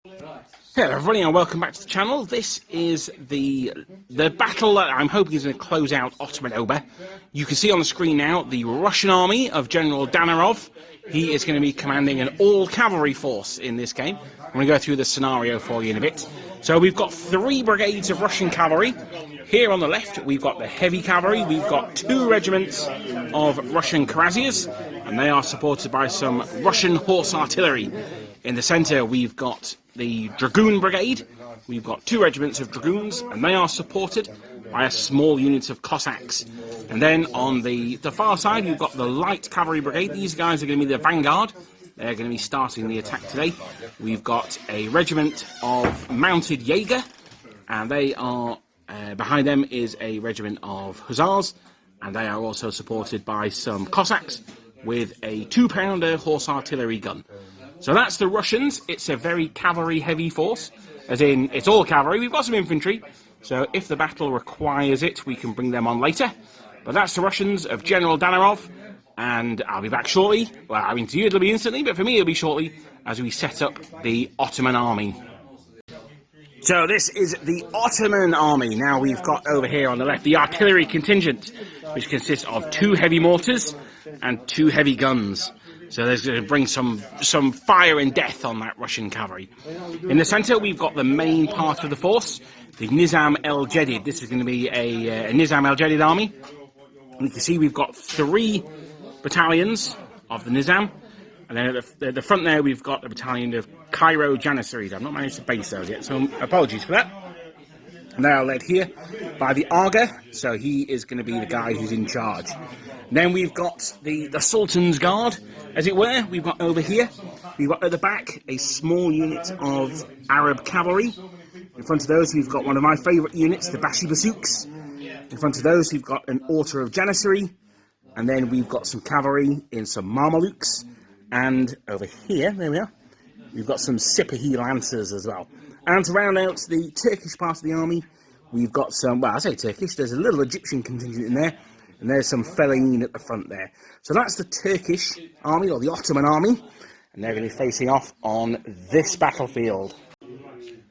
Hello everybody and welcome back to the channel. This is the battle that I'm hoping is going to close out Ottoman Oba. You can see on the screen now the Russian army of General Danarov. He is going to be commanding an all-cavalry force in this game. I'm going to go through the scenario for you in a bit. So we've got 3 brigades of Russian cavalry. Here on the left we've got the heavy cavalry. We've got 2 regiments of Russian cuirassiers, and they are supported by some Russian horse artillery. In the centre we've got the Dragoon Brigade. We've got 2 regiments of Dragoons, and they are supported by a small unit of Cossacks. And then on the far side, we've got the Light Cavalry Brigade. These guys are going to be the vanguard. They're going to be starting the attack today. We've got a regiment of Mounted Jaeger, and they are behind them is a regiment of Hussars, and they are also supported by some Cossacks with a 2-pounder horse artillery gun. So that's the Russians. It's a very cavalry-heavy force, as in, it's all cavalry. We've got some infantry, so if the battle requires it, we can bring them on later. But that's the Russians of General Danarov, and I'll be back shortly. Well, I mean, to you it'll be instantly, but for me it'll be shortly, as we set up the Ottoman Army. So this is the Ottoman Army. Now we've got over here on the left the artillery contingent, which consists of 2 heavy mortars and 2 heavy guns. So there's going to bring some fire and death on that Russian cavalry. In the centre, we've got the main part of the force, the Nizam el-Jadid. This is going to be a Nizam el-Jadid army. And you can see we've got 3 battalions of the Nizam. And then at the front there, we've got the battalion of Cairo Janissaries. I've not managed to base those yet, so apologies for that. And they are led here by the Aga, so he is going to be the guy who's in charge. And then we've got the Sultan's Guard, as it were. We've got over here, we've got at the back a small unit of Arab cavalry. In front of those, we've got one of my favourite units, the Bashi Basouks. In front of those, we've got an Order of Janissary. And then we've got some cavalry in some Mamelukes. And over here, there we are, we've got some Sipahi Lancers as well. And to round out the Turkish part of the army, we've got some, well, I say Turkish, there's a little Egyptian contingent in there, and there's some Fellahin at the front there. So that's the Turkish army, or the Ottoman army, and they're going to be facing off on this battlefield.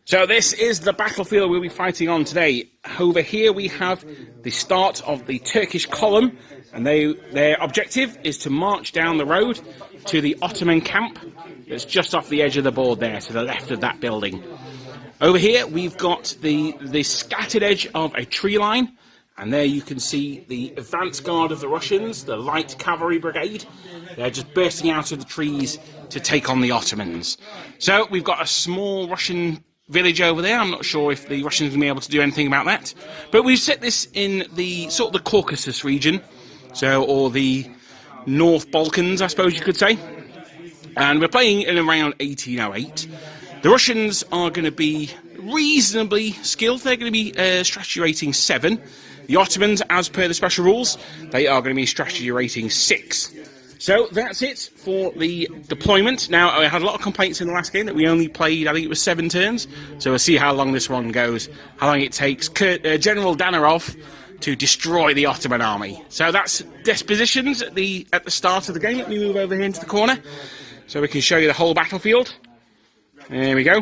So this is the battlefield we'll be fighting on today. Over here we have the start of the Turkish column, and their objective is to march down the road to the Ottoman camp that's just off the edge of the board there, to the left of that building. Over here we've got the scattered edge of a tree line, and there you can see the advance guard of the Russians, the Light Cavalry Brigade. They're just bursting out of the trees to take on the Ottomans. So we've got a small Russian village over there. I'm not sure if the Russians will be able to do anything about that. But we've set this in the sort of the Caucasus region, or the North Balkans, I suppose you could say. And we're playing in around 1808. The Russians are going to be reasonably skilled. They're going to be strategy rating 7. The Ottomans, as per the special rules, they are going to be strategy rating 6. So that's it for the deployment. Now, I had a lot of complaints in the last game that we only played, I think it was 7 turns. So we'll see how long this one goes, how long it takes General Danarov to destroy the Ottoman army. So that's dispositions at the start of the game. Let me move over here into the corner so we can show you the whole battlefield. There we go.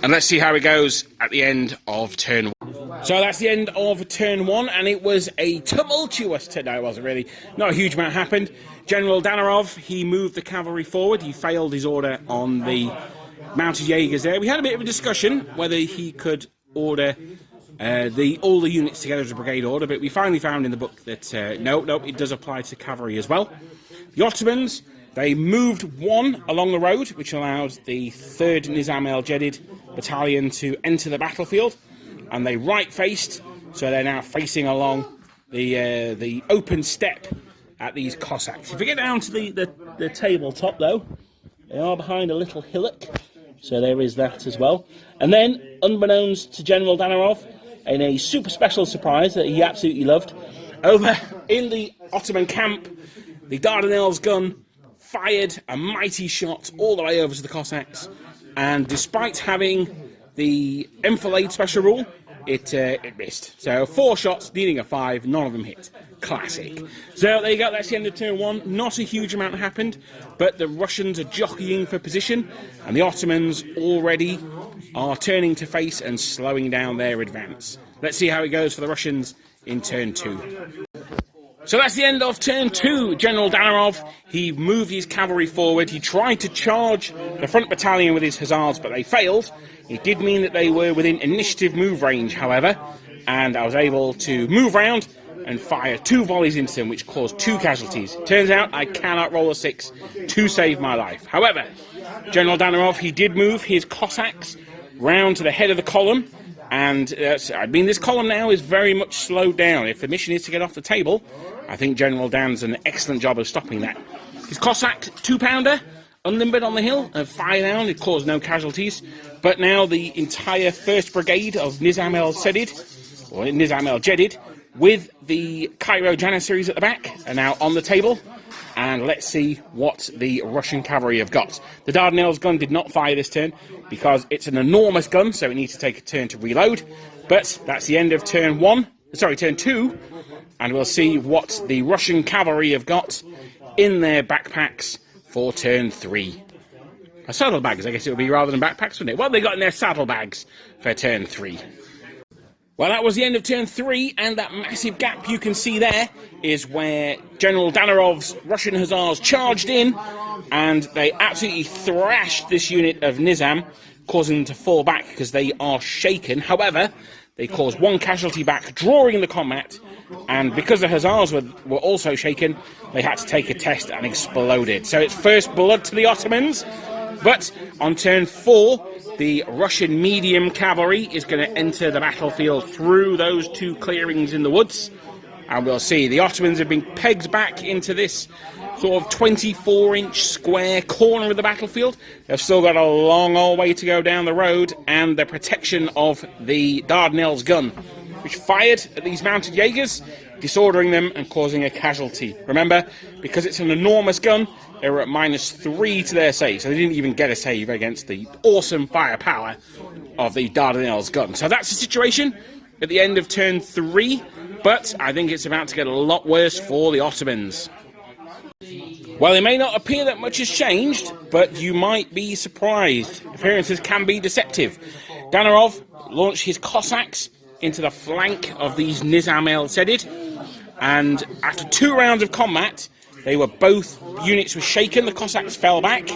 And let's see how it goes at the end of turn 1. So that's the end of turn 1, and it was a tumultuous turn. No, it wasn't really. Not a huge amount happened. General Danarov, he moved the cavalry forward. He failed his order on the Mounted Jaegers there. We had a bit of a discussion whether he could order all the units together as a brigade order, but we finally found in the book that no, it does apply to cavalry as well. The Ottomans, they moved 1 along the road, which allowed the 3rd Nizam el-Jadid battalion to enter the battlefield, and they right-faced, so they're now facing along the open steppe at these Cossacks. If we get down to the tabletop, though, they are behind a little hillock, so there is that as well. And then, unbeknownst to General Danarov, in a super special surprise that he absolutely loved, over in the Ottoman camp, the Dardanelles gun fired a mighty shot all the way over to the Cossacks, and despite having the enfilade special rule, it missed. So 4 shots, needing a 5, none of them hit. Classic. So there you go, that's the end of turn 1. Not a huge amount happened, but the Russians are jockeying for position, and the Ottomans already are turning to face and slowing down their advance. Let's see how it goes for the Russians in turn 2. So that's the end of turn 2. General Danarov, he moved his cavalry forward. He tried to charge the front battalion with his hussars, but they failed. It did mean that they were within initiative move range, however, and I was able to move round and fire 2 volleys into them, which caused 2 casualties. Turns out I cannot roll a 6 to save my life. However, General Danarov, he did move his Cossacks round to the head of the column, and this column now is very much slowed down. If the mission is to get off the table, I think General Dan's done an excellent job of stopping that. His Cossack 2-pounder, unlimbered on the hill, fire down, it caused no casualties. But now the entire 1st Brigade of Nizam el-Jedid, with the Cairo Janissaries at the back, are now on the table. And let's see what the Russian cavalry have got. The Dardanelles gun did not fire this turn because it's an enormous gun, so it needs to take a turn to reload. But that's the end of turn 2, and we'll see what the Russian cavalry have got in their backpacks for turn 3. Saddlebags, I guess it would be, rather than backpacks, wouldn't it? What have they got in their saddlebags for turn 3? Well, that was the end of turn 3, and that massive gap you can see there is where General Danarov's Russian hussars charged in, and they absolutely thrashed this unit of Nizam, causing them to fall back because they are shaken. However, they caused 1 casualty back, drawing the combat, and because the hussars were also shaken, they had to take a test and exploded. So it's first blood to the Ottomans, but on turn 4, the Russian medium cavalry is going to enter the battlefield through those 2 clearings in the woods. And we'll see, the Ottomans have been pegged back into this sort of 24-inch square corner of the battlefield. They've still got a long old way to go down the road, and the protection of the Dardanelles gun, which fired at these mounted Jaegers, disordering them and causing a casualty. Remember, because it's an enormous gun, they were at -3 to their save, so they didn't even get a save against the awesome firepower of the Dardanelles gun. So that's the situation at the end of turn 3, but I think it's about to get a lot worse for the Ottomans. Well, it may not appear that much has changed, but you might be surprised. Appearances can be deceptive. Danarov launched his Cossacks into the flank of these Nizam el-Jedid, and after 2 rounds of combat, both units were shaken. The Cossacks fell back,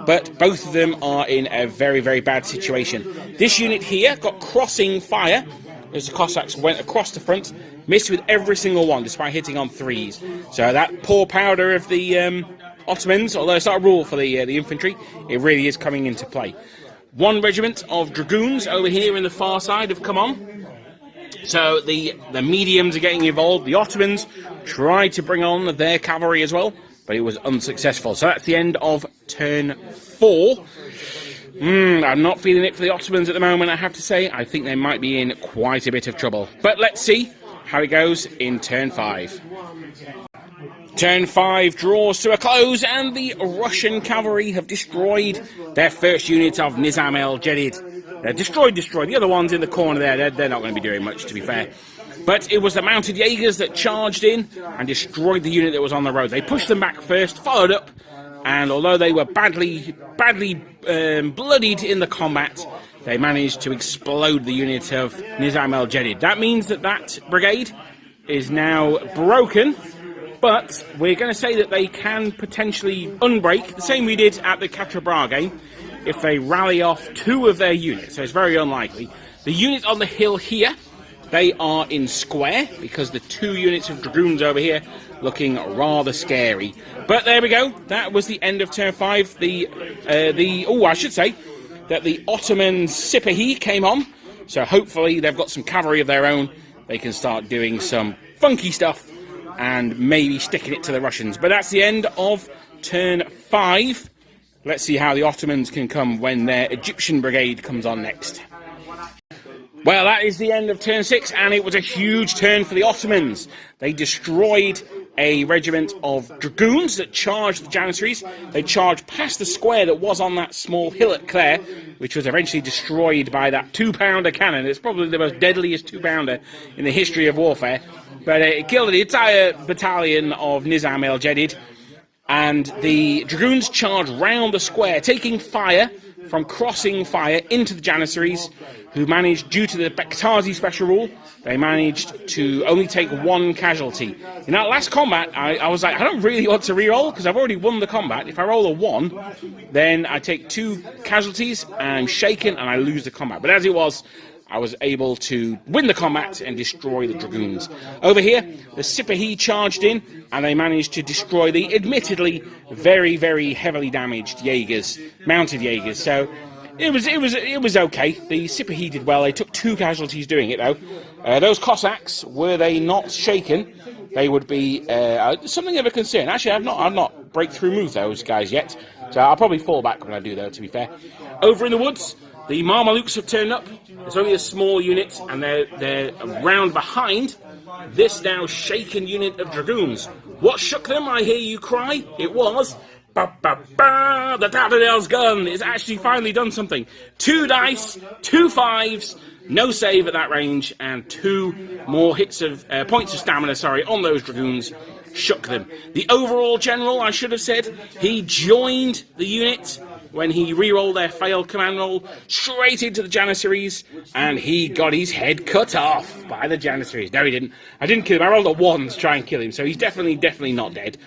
but both of them are in a very, very bad situation. This unit here got crossing fire as the Cossacks went across the front, missed with every single one, despite hitting on 3s. So that poor powder of the Ottomans, although it's not a rule for the infantry, it really is coming into play. 1 regiment of dragoons over here in the far side have come on. So the mediums are getting involved. The Ottomans tried to bring on their cavalry as well, but it was unsuccessful. So that's the end of turn 4. I'm not feeling it for the Ottomans at the moment, I have to say. I think they might be in quite a bit of trouble. But let's see how it goes in turn 5. Turn 5 draws to a close, and the Russian cavalry have destroyed their first unit of Nizam el-Jedid. They're destroyed. The other ones in the corner there, they're not going to be doing much, to be fair. But it was the mounted Jaegers that charged in and destroyed the unit that was on the road. They pushed them back first, followed up, and although they were badly bloodied in the combat, they managed to explode the unit of Nizam el-Jedid. That means that brigade is now broken, but we're going to say that they can potentially unbreak, the same we did at the Quatre Bras game, if they rally off 2 of their units, so it's very unlikely. The unit on the hill here, they are in square, because the 2 units of dragoons over here looking rather scary. But there we go, that was the end of turn 5. I should say that the Ottoman Sipahi came on, so hopefully they've got some cavalry of their own. They can start doing some funky stuff and maybe sticking it to the Russians. But that's the end of turn 5. Let's see how the Ottomans can come when their Egyptian brigade comes on next. Well, that is the end of turn 6, and it was a huge turn for the Ottomans. They destroyed a regiment of dragoons that charged the Janissaries. They charged past the square that was on that small hillock there, which was eventually destroyed by that 2-pounder cannon. It's probably the most deadliest 2-pounder in the history of warfare. But it killed the entire battalion of Nizam el-Jadid. And the dragoons charged round the square, taking fire from crossing fire into the Janissaries, who managed, due to the Bektazi special rule, they managed to only take 1 casualty. In that last combat, I was like, I don't really want to re-roll, because I've already won the combat. If I roll a 1, then I take 2 casualties, and I'm shaken, and I lose the combat. But as it was, I was able to win the combat and destroy the dragoons. Over here, the Sipahi charged in, and they managed to destroy the admittedly very, very heavily damaged Jaegers, mounted Jaegers. So it was okay. The Sipahi did well. They took 2 casualties doing it, though. Those Cossacks, were they not shaken, they would be something of a concern. Actually, I've not breakthrough moved those guys yet, so I'll probably fall back when I do, though, to be fair. Over in the woods, the Marmaluks have turned up. It's only a small unit, and they're round behind this now shaken unit of dragoons. What shook them, I hear you cry? It was... Ba-ba-ba! The Dardanelles gun! It's actually finally done something. 2 dice, 2 5s, no save at that range, and 2 more hits of points of stamina, on those dragoons. Shook them. The overall general, I should have said, he joined the unit when he re-rolled their failed command roll straight into the Janissaries, and he got his head cut off by the Janissaries. No, he didn't. I didn't kill him. I rolled a 1 to try and kill him, so he's definitely not dead.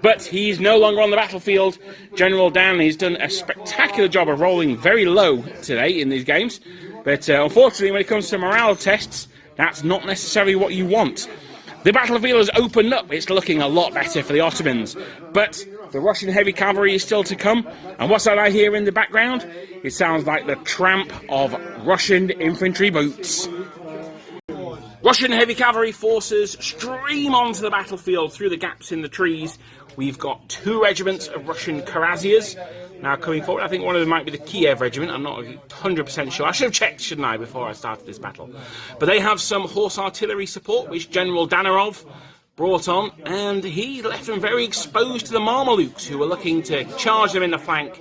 But he's no longer on the battlefield. General Dan has done a spectacular job of rolling very low today in these games, but unfortunately, when it comes to morale tests, that's not necessarily what you want. The battlefield has opened up. It's looking a lot better for the Ottomans, but the Russian heavy cavalry is still to come. And what's that I hear in the background? It sounds like the tramp of Russian infantry boots. Russian heavy cavalry forces stream onto the battlefield through the gaps in the trees. We've got 2 regiments of Russian cuirassiers now coming forward. I think one of them might be the Kiev regiment. I'm not 100% sure. I should have checked, shouldn't I, before I started this battle. But they have some horse artillery support, which General Danarov brought on, and he left them very exposed to the Marmaluks, who were looking to charge them in the flank.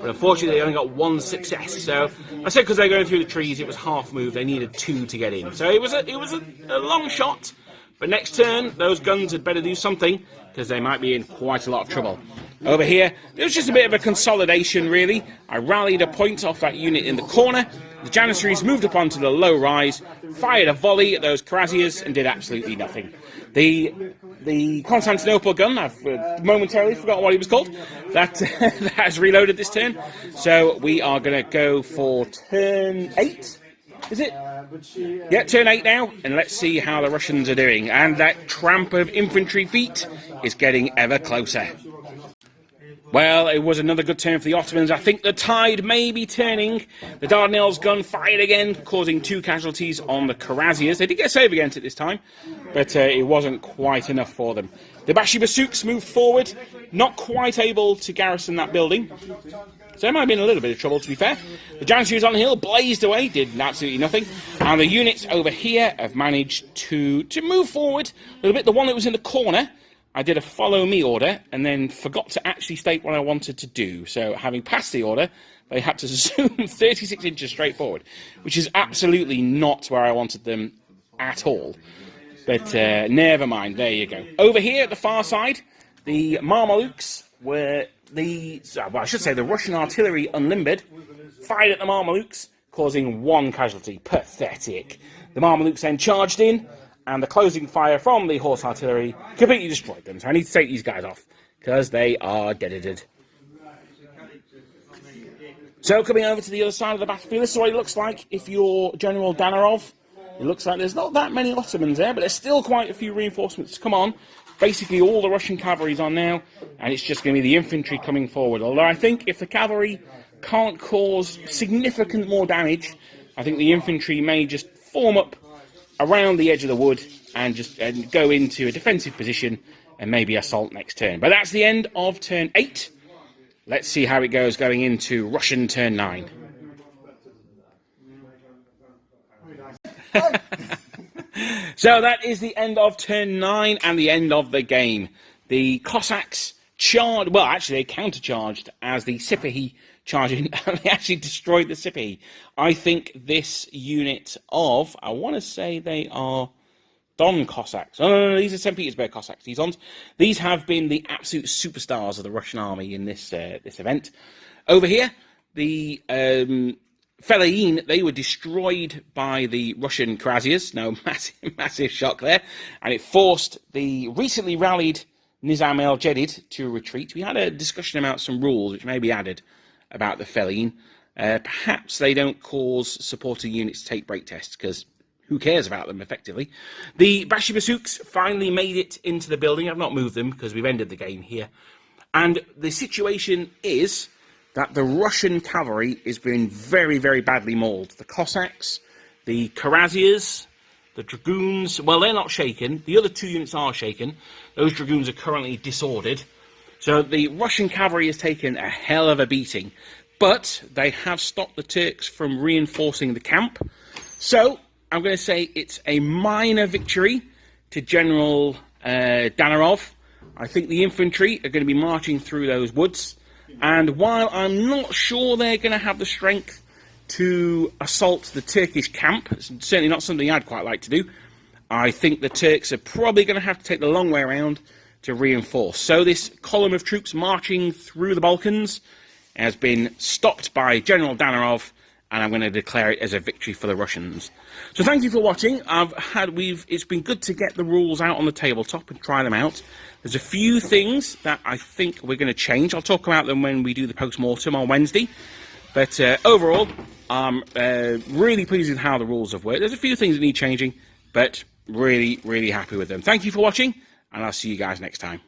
But unfortunately, they only got 1 success. So I said because they're going through the trees, it was half move. They needed 2 to get in. So it was a long shot. But next turn, those guns had better do something, because they might be in quite a lot of trouble. Over here, there was just a bit of a consolidation, really. I rallied a point off that unit in the corner. The Janissaries moved up onto the low rise, fired a volley at those cuirassiers, and did absolutely nothing. The Constantinople gun, I've momentarily forgotten what it was called, that has reloaded this turn. So we are going to go for turn 8. Is it? Yeah, turn 8 now, and let's see how the Russians are doing. And that tramp of infantry feet is getting ever closer. Well, it was another good turn for the Ottomans. I think the tide may be turning. The Dardanelles gun fired again, causing 2 casualties on the cuirassiers. They did get a save against it this time, but it wasn't quite enough for them. The Bashi-Basouks moved forward, not quite able to garrison that building. So there might have been a little bit of trouble, to be fair. The Janissaries on the hill blazed away, did absolutely nothing. And the units over here have managed to move forward a little bit. The one that was in the corner, I did a follow me order and then forgot to actually state what I wanted to do. So having passed the order, they had to zoom 36 inches straight forward, which is absolutely not where I wanted them at all. But never mind, there you go. Over here at the far side, the Marmaluks were the Russian artillery unlimbered, fired at the Marmaluks, causing 1 casualty. Pathetic. The Marmaluks then charged in, and the closing fire from the horse artillery completely destroyed them. So I need to take these guys off, because they are dead. So coming over to the other side of the battlefield, this is what it looks like if you're General Danarov. It looks like there's not that many Ottomans there, but there's still quite a few reinforcements to come on. Basically all the Russian cavalry's on now, and it's just going to be the infantry coming forward. Although I think if the cavalry can't cause significant more damage, I think the infantry may just form up around the edge of the wood and just go into a defensive position and maybe assault next turn. But that's the end of turn 8. Let's see how it goes going into Russian turn 9. So that is the end of turn 9 and the end of the game. The Cossacks charged, well, actually they countercharged as the Sipahi charged in, and they actually destroyed the Sipahi. I think this unit of, I want to say they are Don Cossacks. Oh, no, these are St. Petersburg Cossacks. These have been the absolute superstars of the Russian army in this this event. Over here, the Fellahin, they were destroyed by the Russian Krasiers. No, massive shock there. And it forced the recently rallied Nizam el-Jedid to retreat. We had a discussion about some rules which may be added about the Fellahin. Perhaps they don't cause supporting units to take break tests, because who cares about them, effectively. The Bashibasuks finally made it into the building. I've not moved them because we've ended the game here. And the situation is that the Russian cavalry is being very, very badly mauled. The Cossacks, the Krasiers, the Dragoons, well, they're not shaken. The other 2 units are shaken. Those Dragoons are currently disordered. So the Russian cavalry has taken a hell of a beating. But they have stopped the Turks from reinforcing the camp. So I'm going to say it's a minor victory to General Danarov. I think the infantry are going to be marching through those woods. And while I'm not sure they're going to have the strength to assault the Turkish camp, it's certainly not something I'd quite like to do, I think the Turks are probably going to have to take the long way around to reinforce. So this column of troops marching through the Balkans has been stopped by General Danarov, and I'm going to declare it as a victory for the Russians. So thank you for watching. It's been good to get the rules out on the tabletop and try them out. There's a few things that I think we're going to change. I'll talk about them when we do the post-mortem on Wednesday. But overall, I'm really pleased with how the rules have worked. There's a few things that need changing, but really, really happy with them. Thank you for watching, and I'll see you guys next time.